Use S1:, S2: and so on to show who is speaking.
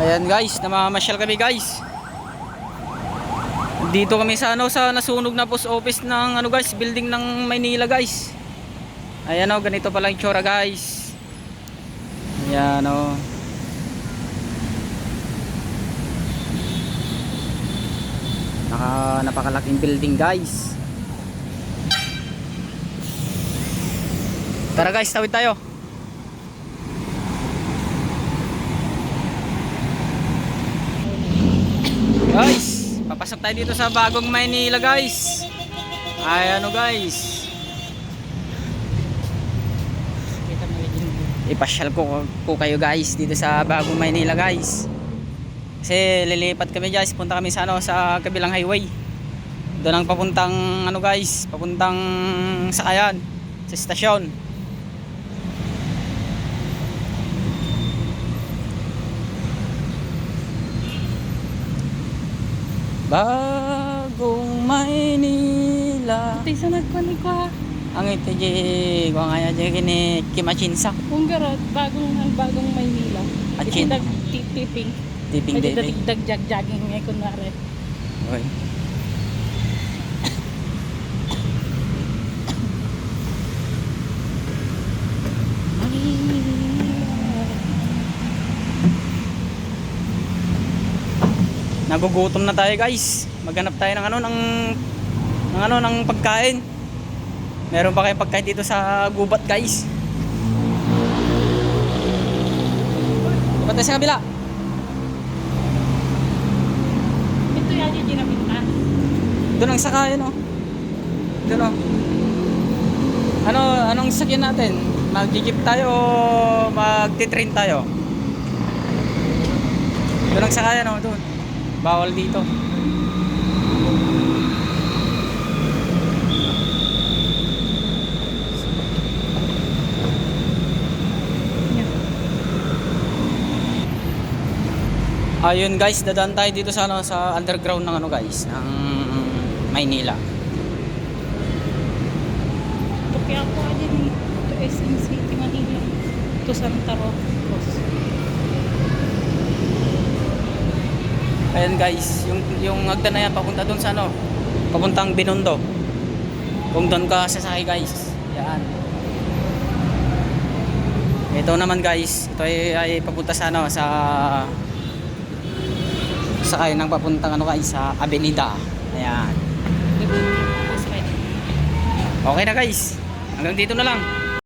S1: Ayan guys, namamasyal kami guys. Dito kami sa sa nasunog na post office ng guys, building ng Maynila guys. Ayan ganito pala yung tsura guys. Ayan napakalaking building guys. Tara guys, tawid tayo. Guys, papasok tayo dito sa bagong Maynila guys. Ay guys, ipasyal ko kayo guys dito sa bagong Maynila guys. Kasi lilipat kami guys, punta kami sa sa kabilang highway. Doon ang papuntang guys, papuntang Sakayan sa estasyon. Bagong Maynila.
S2: Ito isa nagkunik ko ha.
S1: Ang ito kung kaya kini kimachinsa.
S2: Unggarot, bagong Maynila.
S1: Achin.
S2: Tiping.
S1: Tiping
S2: Ay,
S1: day.
S2: dagdag-jogging ngayon kunwari.
S1: Okay. Nagugutom na tayo guys. Maghanap tayo ng ng pagkain. Meron pa kayong pagkain dito sa gubat guys. Dapat tayo sa kabila.
S2: Ito yan yung ginamita.
S1: Doon ang sakayan Doon anong sakyan natin? Mag-jeep tayo o magti-train tayo? Doon ang sakayan doon. Bawal dito. Ayun guys, dadaan tayo dito sa sa underground ng guys, ng Maynila.
S2: Ito kaya ako din. Ito SM City Manila. Ito Santa Rosa.
S1: Ayan guys, yung hagdan na yan papunta doon sa papuntang Binondo. Kung doon ka sasakay guys. Yan. Ito naman guys, ito ay papunta sa sa sakay ng papuntang guys sa Avenida. Ayan. Okay na guys. Hanggang dito na lang.